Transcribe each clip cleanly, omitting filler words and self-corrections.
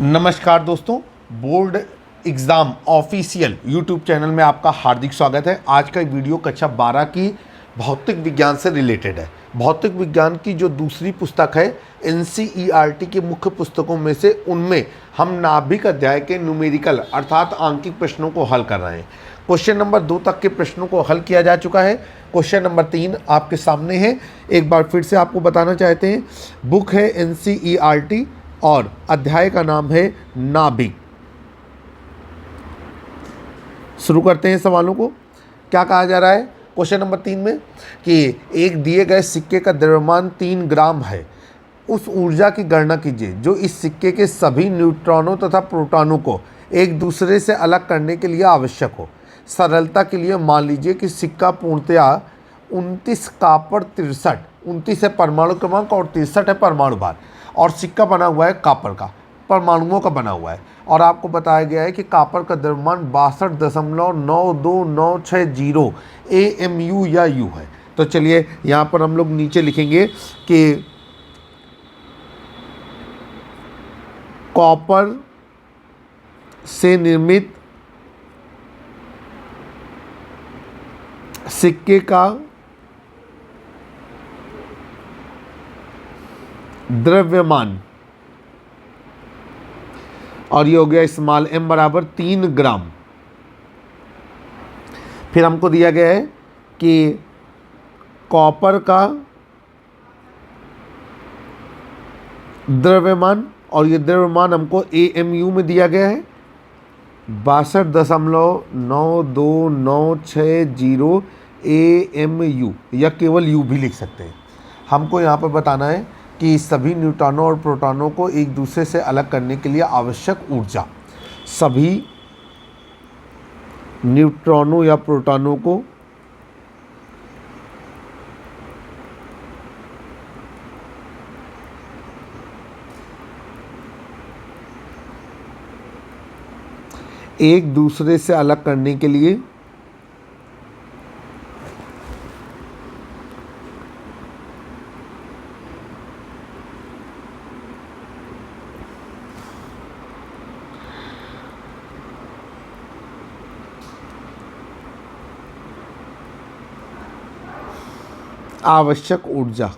नमस्कार दोस्तों, board exam official YouTube channel में आपका हार्दिक स्वागत है। आज का वीडियो कक्षा 12 की भौतिक विज्ञान से रिलेटेड है। भौतिक विज्ञान की जो दूसरी पुस्तक है एनसीईआरटी की मुख्य पुस्तकों में से, उनमें हम नाभिक अध्याय के न्यूमेरिकल अर्थात आंकिक प्रश्नों को हल कर रहे हैं। क्वेश्चन नंबर 2 तक के प्रश्नों को हल किया जा चुका है। क्वेश्चन नंबर 3 आपके सामने है। एक बार फिर से आपको बताना चाहते हैं, बुक है एनसीईआरटी और अध्याय का नाम है नाभिक। शुरू करते हैं सवालों को। क्या कहा जा रहा है क्वेश्चन नंबर 3 में कि एक दिए गए सिक्के का द्रव्यमान 3 ग्राम है। उस ऊर्जा की गणना कीजिए जो इस सिक्के के सभी न्यूट्रॉनों तथा प्रोटॉनों को एक दूसरे से अलग करने के लिए आवश्यक हो। सरलता के लिए मान लीजिए कि सिक्का पूर्णतया 29 कॉपर 63, 29 है परमाणु क्रमांक और 63 है परमाणु भार, और सिक्का बना हुआ है कॉपर का, परमाणुओं का बना हुआ है। और आपको बताया गया है कि कॉपर का द्रव्यमान 62.92960 AMU या U है। तो चलिए यहाँ पर हम लोग नीचे लिखेंगे कि कॉपर से निर्मित सिक्के का द्रव्यमान, और ये हो गया स्मॉल m बराबर 3 ग्राम। फिर हमको दिया गया है कि कॉपर का द्रव्यमान, और ये द्रव्यमान हमको AMU में दिया गया है 62.92960 AMU, या केवल U भी लिख सकते हैं। हमको यहाँ पर बताना है कि सभी न्यूट्रॉनों और प्रोटॉनों को एक दूसरे से अलग करने के लिए आवश्यक ऊर्जा। सभी न्यूट्रॉनों या प्रोटॉनों को एक दूसरे से अलग करने के लिए आवश्यक ऊर्जा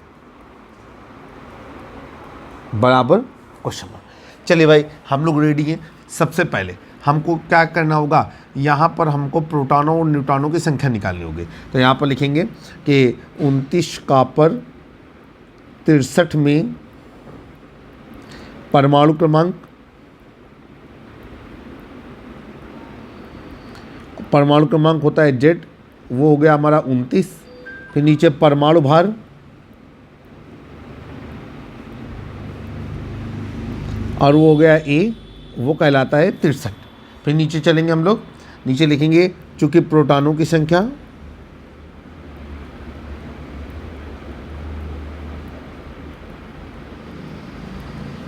बराबर क्वेश्चन मार्क। चलिए भाई, हम लोग रेडी हैं। सबसे पहले हमको क्या करना होगा, यहाँ पर हमको प्रोटॉनों और न्यूट्रॉनों की संख्या निकालनी होगी। तो यहाँ पर लिखेंगे कि 29 कॉपर 63 में परमाणु क्रमांक, परमाणु क्रमांक होता है Z, वो हो गया हमारा 29। फिर नीचे परमाणु भार, और वो हो गया A, वो कहलाता है 63। फिर नीचे चलेंगे हम लोग, नीचे लिखेंगे चूंकि प्रोटॉनों की संख्या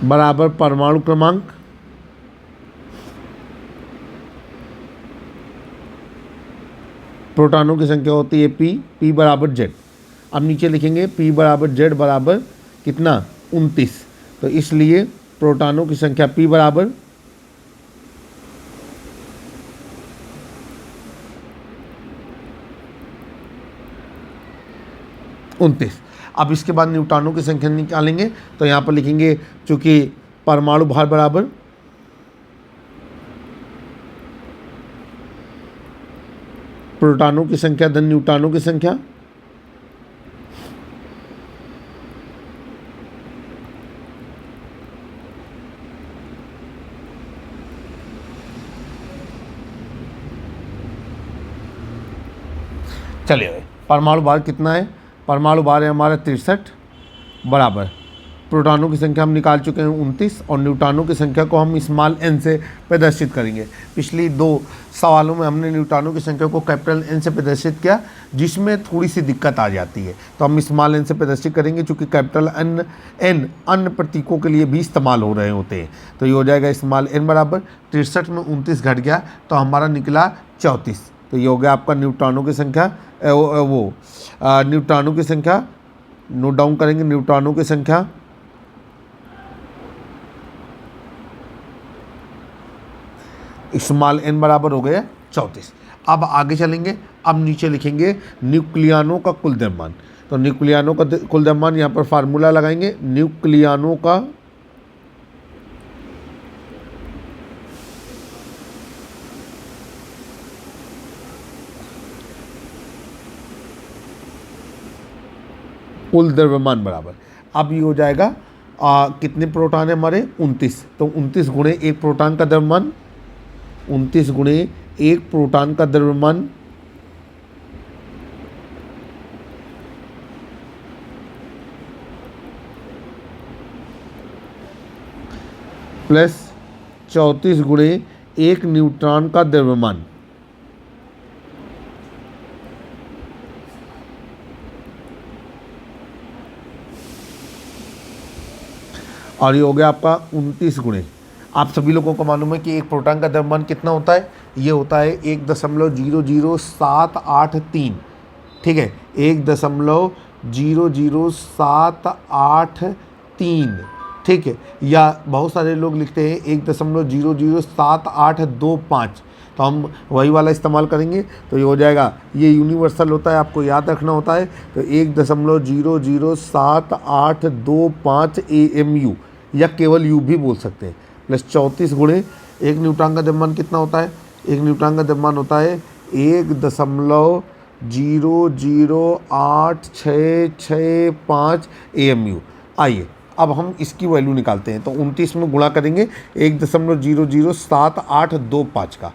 बराबर परमाणु क्रमांक, प्रोटॉनों की संख्या होती है P बराबर Z। अब नीचे लिखेंगे P बराबर Z बराबर कितना, 29। तो इसलिए प्रोटॉनों की संख्या P बराबर 29। अब इसके बाद न्यूट्रॉनों की संख्या निकालेंगे। तो यहाँ पर लिखेंगे चूँकि परमाणु भार बराबर प्रोटॉनों की संख्या धन न्यूट्रॉनों की संख्या, चलिए परमाणु भार कितना है, परमाणु भार है हमारा 63 बराबर प्रोटॉनों की संख्या हम निकाल चुके हैं 29, और न्यूट्रॉनों की संख्या को हम स्मॉल n से प्रदर्शित करेंगे। पिछली 2 सवालों में हमने न्यूट्रॉनों की संख्या को कैपिटल N से प्रदर्शित किया, जिसमें थोड़ी सी दिक्कत आ जाती है। तो हम स्मॉल n से प्रदर्शित करेंगे, चूँकि कैपिटल N अन्य प्रतीकों के लिए भी इस्तेमाल हो रहे होते हैं। तो ये हो जाएगा स्मॉल n बराबर 63 में 29 घट गया तो हमारा निकला 34। तो ये हो गया आपका न्यूट्रॉनों की संख्या, न्यूट्रॉनों की संख्या नोट डाउन करेंगे। न्यूट्रॉनों की संख्या स्मॉल n बराबर हो गया 34। अब आगे चलेंगे, अब नीचे लिखेंगे न्यूक्लियानों का कुल द्रव्यमान। तो न्यूक्लियानों का कुल द्रव्यमान यहाँ पर फार्मूला लगाएंगे, न्यूक्लियानों का कुल द्रव्यमान बराबर, अब ये हो जाएगा कितने प्रोटॉन है हमारे 29, तो 29 गुणे एक प्रोटॉन का द्रव्यमान, 29 गुणे एक प्रोटॉन का द्रव्यमान प्लस 34 गुणे एक न्यूट्रॉन का द्रव्यमान। और ये हो गया आपका 29 गुणे, आप सभी लोगों को मालूम है कि एक प्रोटॉन का द्रव्यमान कितना होता है, ये होता है 1.00783, ठीक है, 1.00783, ठीक है, या बहुत सारे लोग लिखते हैं 1.00785, तो हम वही वाला इस्तेमाल करेंगे। तो ये हो जाएगा, ये यूनिवर्सल होता है, आपको याद रखना होता है। तो 1.00785 AMU या केवल यू भी बोल सकते हैं, प्लस 34 गुणे एक न्यूट्रॉन का द्रव्यमान कितना होता है, एक न्यूट्रॉन का द्रव्यमान होता है 1.0086665 AMU। आइए अब हम इसकी वैल्यू निकालते हैं। तो 29 में गुणा करेंगे 1.00785 का।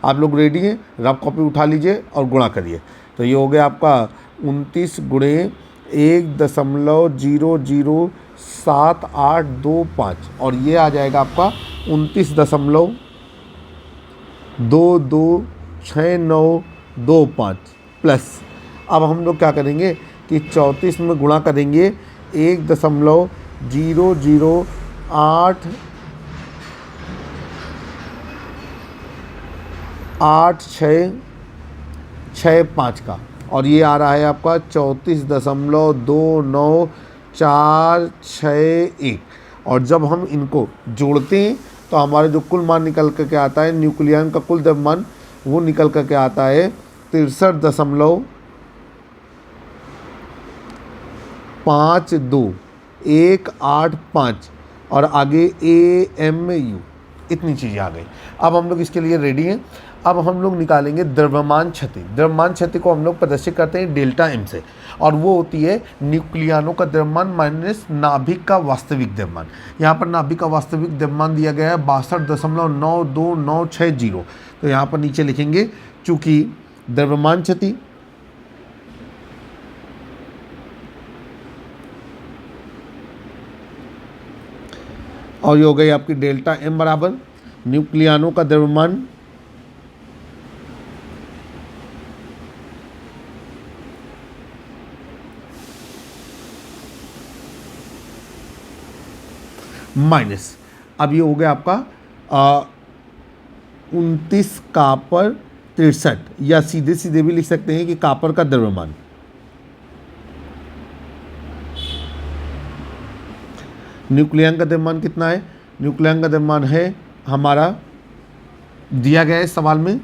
आप लोग रेडी हैं, रफ कॉपी उठा लीजिए और गुणा करिए। तो ये हो गया आपका 29 गुणे 1.00785 और ये आ जाएगा आपका 29.226925 प्लस, अब हम लोग क्या करेंगे कि 34 में गुणा करेंगे 1.0088665 का, और ये आ रहा है आपका 34.29461। और जब हम इनको जोड़ते हैं तो हमारे जो कुल मान निकल करके आता है, न्यूक्लियन का कुल द्रव्यमान, वो निकल करके आता है 63.52185 और आगे AMU, इतनी चीज़ें आ गई। अब हम लोग इसके लिए रेडी हैं। अब हम लोग निकालेंगे द्रव्यमान क्षति। द्रव्यमान क्षति को हम लोग प्रदर्शित करते हैं डेल्टा M से, और वो होती है न्यूक्लियानों का द्रव्यमान माइनस नाभिक का वास्तविक द्रव्यमान। यहाँ पर नाभिक का वास्तविक द्रव्यमान दिया गया है 62.92960। तो यहाँ पर नीचे लिखेंगे, चूँकि द्रव्यमान क्षति और ये हो गई आपकी डेल्टा M बराबर न्यूक्लियानों का द्रव्यमान माइनस, अब ये हो गया आपका 29 कापर 63, या सीधे सीधे भी लिख सकते हैं कि कापर का द्रव्यमान। न्यूक्लियन का द्रव्यमान कितना है, न्यूक्लियन का द्रव्यमान है हमारा, दिया गया है सवाल में,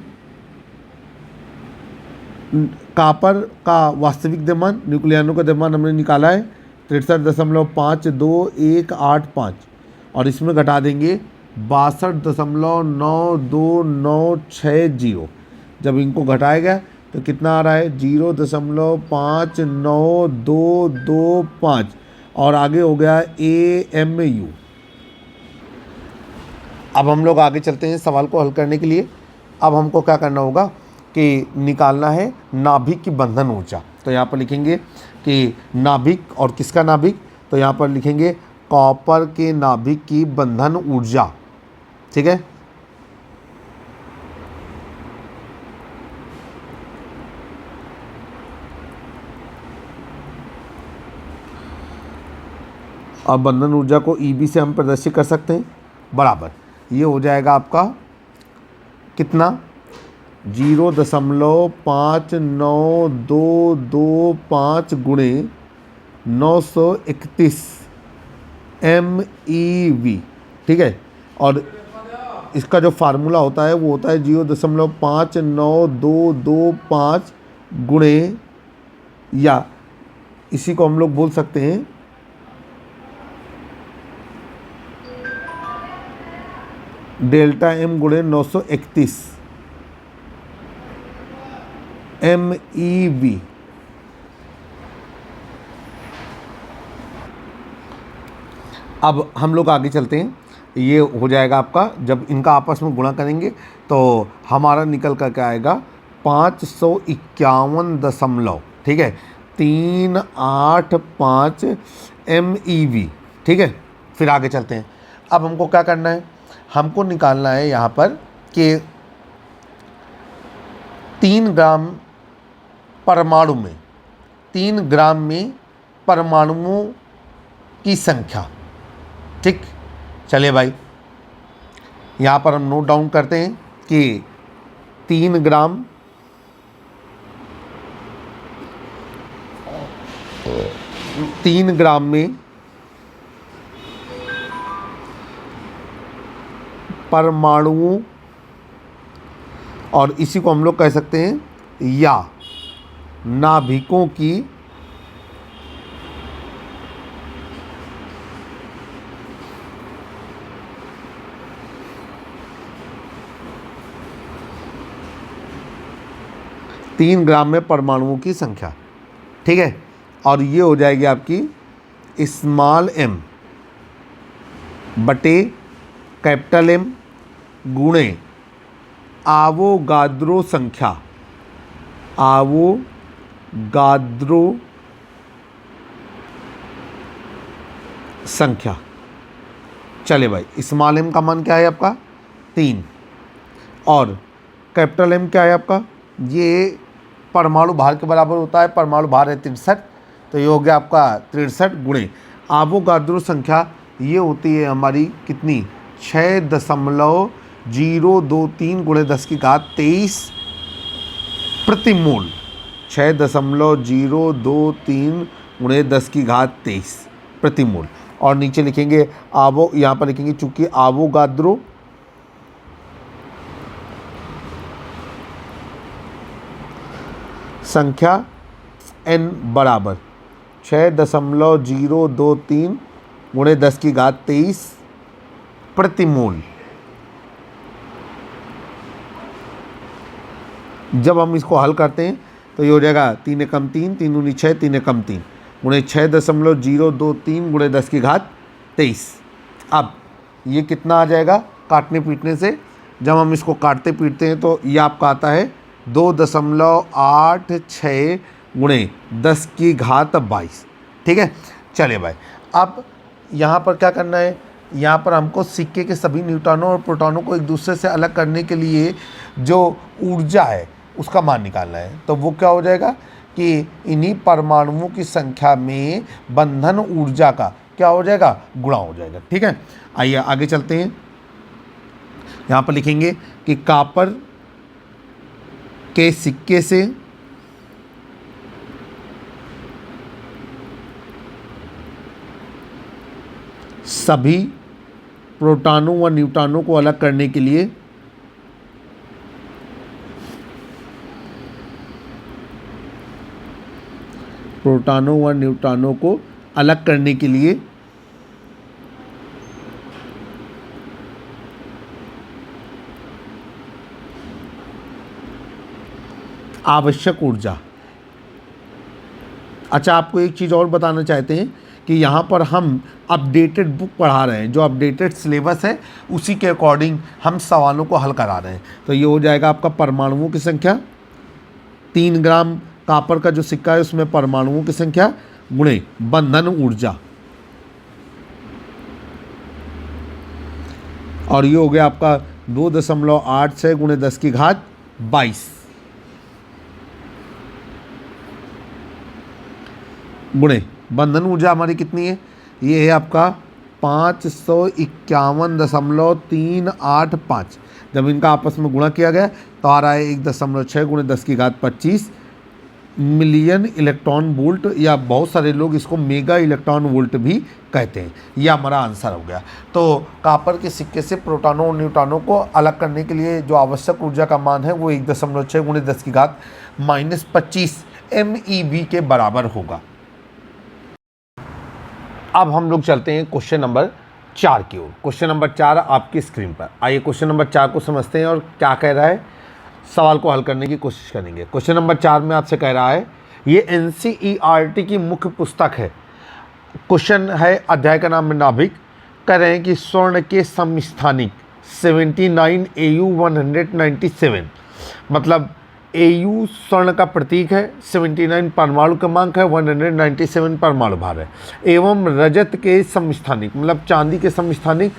कापर का वास्तविक द्रव्यमान, न्यूक्लियनों का द्रव्यमान हमने निकाला है 63.52185, और इसमें घटा देंगे 62.92960। जब इनको घटाया गया तो कितना आ रहा है 0.59225, और आगे हो गया AMU। अब हम लोग आगे चलते हैं सवाल को हल करने के लिए। अब हमको क्या करना होगा कि निकालना है नाभिक की बंधन ऊर्जा। तो यहाँ पर लिखेंगे कि नाभिक, और किसका नाभिक, तो यहाँ पर लिखेंगे कॉपर के नाभिक की बंधन ऊर्जा, ठीक है। अब बंधन ऊर्जा को EB से हम प्रदर्शित कर सकते हैं, बराबर ये हो जाएगा आपका कितना 0.59225 गुणे 931 MeV, ठीक है। और इसका जो फार्मूला होता है वो होता है 0.5925 गुणे, या इसी को हम लोग बोल सकते हैं डेल्टा एम गुणे 931 MEV। अब हम लोग आगे चलते हैं। ये हो जाएगा आपका, जब इनका आपस में गुणा करेंगे तो हमारा निकल कर क्या आएगा 551 ठीक है 385 MEV। ठीक है, फिर आगे चलते हैं। अब हमको क्या करना है, हमको निकालना है यहाँ पर कि 3 ग्राम परमाणु में 3 ग्राम में परमाणुओं की संख्या। ठीक, चलिए भाई यहाँ पर हम नोट डाउन करते हैं कि 3 ग्राम में परमाणुओं, और इसी को हम लोग कह सकते हैं या नाभिकों की तीन ग्राम में परमाणुओं की संख्या। ठीक है, और ये हो जाएगी आपकी स्मॉल m बटे कैपिटल M गुणे आवोगाद्रो संख्या, आवोगाद्रो संख्या। चले भाई, स्मॉल m का मान क्या है आपका 3, और कैपिटल M क्या है आपका, ये परमाणु भार के बराबर होता है। परमाणु भार है 63, तो ये हो गया आपका 63 गुणे आवोगाद्रो संख्या, ये होती है हमारी कितनी 6.023 गुणे 10⁻23 प्रति मोल। 6.023 गुणे 10⁻23 प्रति मोल। और नीचे लिखेंगे यहाँ पर लिखेंगे चूंकि आवोगाद्रो संख्या n बराबर 6.023 गुणे 10⁻23 प्रति मोल। जब हम इसको हल करते हैं तो ये हो जाएगा 3 एकम 3, 3 दूनी 6, 3 एकम 3 गुणे 6.023 गुणे 10⁻23। अब ये कितना आ जाएगा काटने पीटने से, जब हम इसको काटते पीटते हैं तो ये आपका आता है 2.86 गुणे 10⁻22। ठीक है, चलिए भाई, अब यहाँ पर क्या करना है, यहाँ पर हमको सिक्के के सभी न्यूट्रॉनों और प्रोटॉनों को एक दूसरे से अलग करने के लिए जो ऊर्जा है उसका मान निकालना है। तो वो क्या हो जाएगा कि इन्हीं परमाणुओं की संख्या में बंधन ऊर्जा का क्या हो जाएगा गुणा हो जाएगा। ठीक है, आइए आगे चलते हैं। यहाँ पर लिखेंगे कि कॉपर के सिक्के से सभी प्रोटॉनों व न्यूट्रॉनों को अलग करने के लिए प्रोटॉनों व न्यूट्रॉनों को अलग करने के लिए आवश्यक ऊर्जा। अच्छा, आपको एक चीज़ और बताना चाहते हैं कि यहाँ पर हम अपडेटेड बुक पढ़ा रहे हैं, जो अपडेटेड सिलेबस है उसी के अकॉर्डिंग हम सवालों को हल करा रहे हैं। तो ये हो जाएगा आपका परमाणुओं की संख्या, 3 ग्राम कॉपर का जो सिक्का है उसमें परमाणुओं की संख्या गुणे बंधन ऊर्जा, और ये हो गया आपका 2.86 गुणे 10⁻22 गुणे बंधन ऊर्जा हमारी कितनी है, ये है आपका 551.385। जब इनका आपस में गुणा किया गया तो आ रहा है 1.6 गुणे 10⁻25 मिलियन इलेक्ट्रॉन वोल्ट, या बहुत सारे लोग इसको मेगा इलेक्ट्रॉन वोल्ट भी कहते हैं। यह हमारा आंसर हो गया। तो कॉपर के सिक्के से प्रोटॉनों और न्यूट्रॉनों को अलग करने के लिए जो आवश्यक ऊर्जा का मान है वो 1.6 × 10⁻⁻25 MeV के बराबर होगा। अब हम लोग चलते हैं क्वेश्चन नंबर 4 की ओर। क्वेश्चन नंबर 4 आपकी स्क्रीन पर। आइए क्वेश्चन नंबर 4 को समझते हैं और क्या कह रहा है, सवाल को हल करने की कोशिश करेंगे। क्वेश्चन नंबर 4 में आपसे कह रहा है, ये NCERT की मुख्य पुस्तक है। क्वेश्चन है, अध्याय का नाम है नाभिक। कह रहे हैं कि स्वर्ण के समस्थानिक 79 AU 197, मतलब AU स्वर्ण का प्रतीक है, 79 परमाणु क्रमांक है, 197 परमाणु भार है। एवं रजत के समस्थानिक, मतलब चांदी के समस्थानिक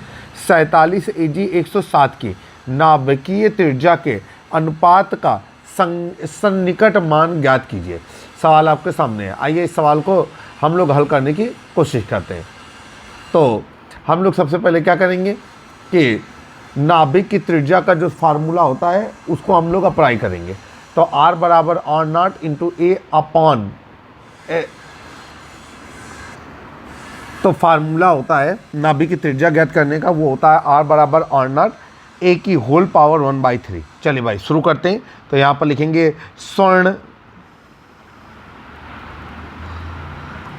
47 AG 107 की नाभिकीय त्रिज्या के अनुपात का सन्निकट मान ज्ञात कीजिए। सवाल आपके सामने है। आइए इस सवाल को हम लोग हल करने की कोशिश करते हैं। तो हम लोग सबसे पहले क्या करेंगे कि नाभिक की त्रिज्या का जो फार्मूला होता है उसको हम लोग अप्लाई करेंगे। तो R बराबर R0 इंटू A अपॉन, तो फार्मूला होता है नाभिक की त्रिज्या ज्ञात करने का, वो होता है R बराबर R0 A की होल पावर 1/3। चलिए भाई शुरू करते हैं। तो यहाँ पर लिखेंगे स्वर्ण,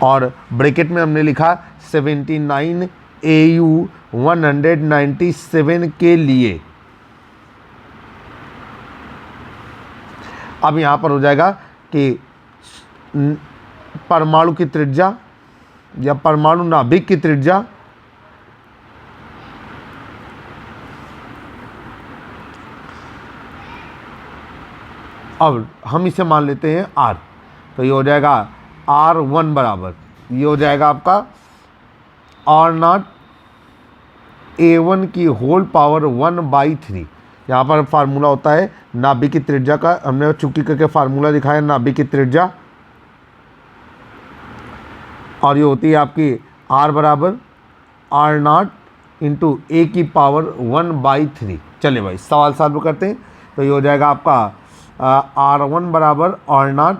और ब्रैकेट में हमने लिखा 79 AU 197 के लिए। अब यहाँ पर हो जाएगा कि परमाणु की त्रिज्या या परमाणु नाभिक की त्रिज्या अब हम इसे मान लेते हैं R। तो ये हो जाएगा R1 बराबर, ये हो जाएगा आपका R0 A1 की होल पावर 1/3। यहाँ पर फार्मूला होता है नाभिक की त्रिज्या का, हमने चुकी करके फार्मूला दिखाया नाभिक की त्रिज्या, और ये होती है आपकी R बराबर R0 इंटू A की पावर 1/3। चलिए भाई सवाल सॉल्व करते हैं। तो ये हो जाएगा आपका R1 बराबर R0।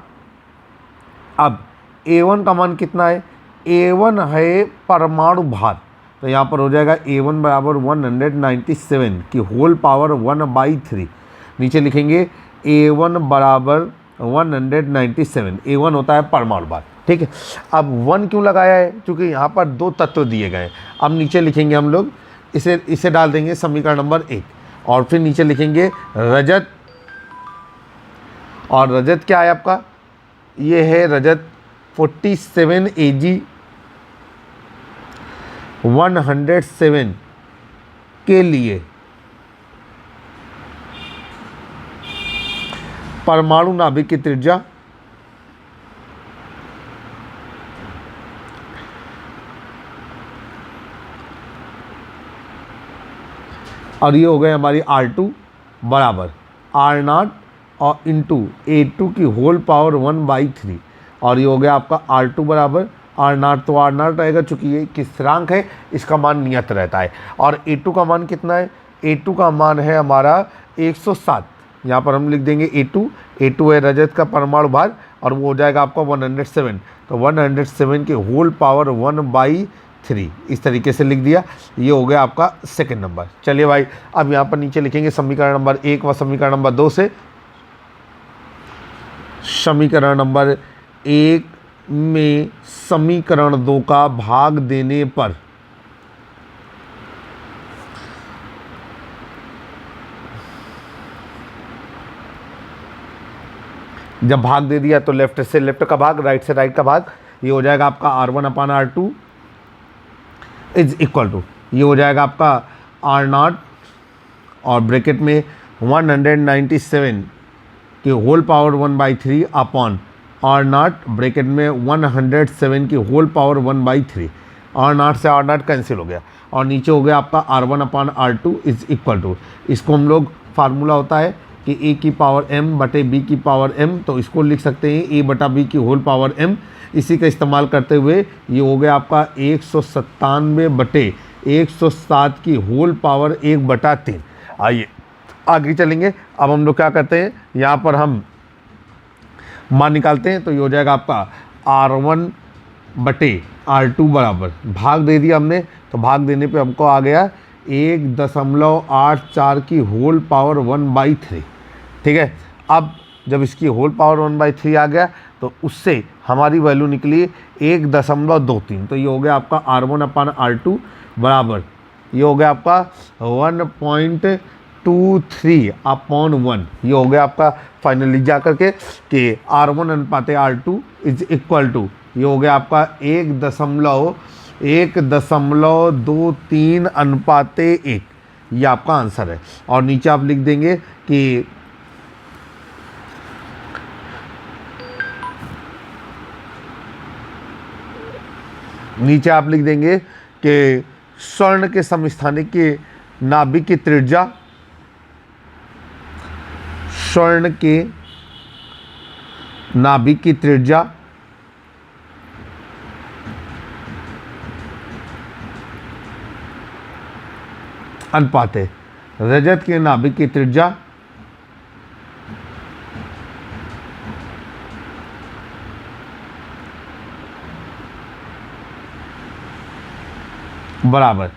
अब A1 का मान कितना है, A1 है परमाणु भार, तो यहाँ पर हो जाएगा A1 बराबर 197 की होल पावर 1/3। नीचे लिखेंगे A1 बराबर 197, A1 होता है परमाणु भार, ठीक है। अब 1 क्यों लगाया है, क्योंकि यहाँ पर 2 तत्व दिए गए हैं। अब नीचे लिखेंगे हम लोग, इसे डाल देंगे समीकरण नंबर 1, और फिर नीचे लिखेंगे रजत, और रजत क्या है आपका, ये है रजत 47 AG 107 के लिए परमाणु नाभिक की त्रिज्या और ये हो गए हमारी R2 बराबर R0 और इंटू A2 की होल पावर 1/3, और ये हो गया आपका R2 बराबर R0। तो R0 रहेगा, चूँकि ये किस स्थिरांक है इसका मान नियत रहता है। और A2 का मान कितना है, A2 का मान है हमारा 107। यहाँ पर हम लिख देंगे A2 है रजत का परमाणु भार, और वो हो जाएगा आपका 107। तो 107 की होल पावर 1/3 इस तरीके से लिख दिया। ये हो गया आपका सेकंड नंबर। चलिए भाई अब यहाँ पर नीचे लिखेंगे समीकरण नंबर 1 व समीकरण नंबर 2 से। समीकरण नंबर 1 में समीकरण 2 का भाग देने पर जब भाग दे दिया तो लेफ्ट से लेफ्ट का भाग, राइट से राइट का भाग, ये हो जाएगा आपका R1 upon R2 is equal to, ये हो जाएगा आपका R0 और ब्रैकेट में 197 की whole power 1/3 upon R0 bracket में 107 की होल पावर 1/3। R0 से R0 कैंसिल हो गया, और नीचे हो गया आपका R1 upon R2 is equal to, इसको हम लोग फार्मूला होता है कि A की पावर m बटे B की पावर m, तो इसको लिख सकते हैं A बटा B की होल पावर m। इसी का इस्तेमाल करते हुए ये हो गया आपका 197 बटे 107 की होल पावर 1/3। आइए आगे चलेंगे। अब हम लोग क्या करते हैं, यहाँ पर हम मान निकालते हैं तो ये हो जाएगा आपका R1/R2 बराबर, भाग दे दिया हमने, तो भाग देने पे हमको आ गया 1.84 की होल पावर 1/3। ठीक है, अब जब इसकी होल पावर 1/3 आ गया तो उससे हमारी वैल्यू निकली 1.23। तो ये हो गया आपका R1/R2 बराबर, ये हो गया आपका 1.23/1। ये हो गया आपका फाइनली जा करके कि R1/R2 इज इक्वल टू, ये हो गया आपका 1.23/1। ये आपका आंसर है। और नीचे आप लिख देंगे कि नीचे आप लिख देंगे कि स्वर्ण के समस्थानिक के नाभिक की त्रिज्या, स्वर्ण के नाभिक की त्रिज्या अनुपात है रजत के नाभिक की त्रिज्या बराबर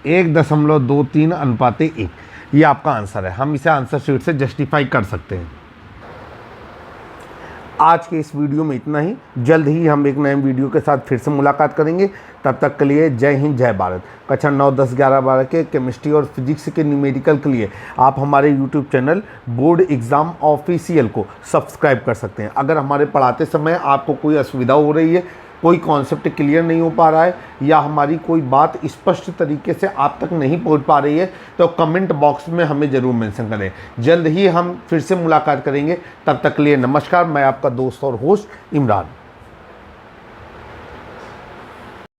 1.23/1। ये आपका आंसर है। हम इसे आंसर शीट से जस्टिफाई कर सकते हैं। आज के इस वीडियो में इतना ही। जल्द ही हम एक नए वीडियो के साथ फिर से मुलाकात करेंगे। तब तक के लिए जय हिंद, जय भारत। कक्षा 9, 10, 11, 12 के केमिस्ट्री और फिजिक्स के न्यूमेरिकल के लिए आप हमारे YouTube channel board exam official को सब्सक्राइब कर सकते हैं। अगर हमारे पढ़ाते समय आपको कोई असुविधा हो रही है, कोई कॉन्सेप्ट क्लियर नहीं हो पा रहा है, या हमारी कोई बात स्पष्ट तरीके से आप तक नहीं पहुंच पा रही है, तो कमेंट बॉक्स में हमें ज़रूर मेंशन करें। जल्द ही हम फिर से मुलाकात करेंगे। तब तक के लिए नमस्कार। मैं आपका दोस्त और होस्ट इमरान।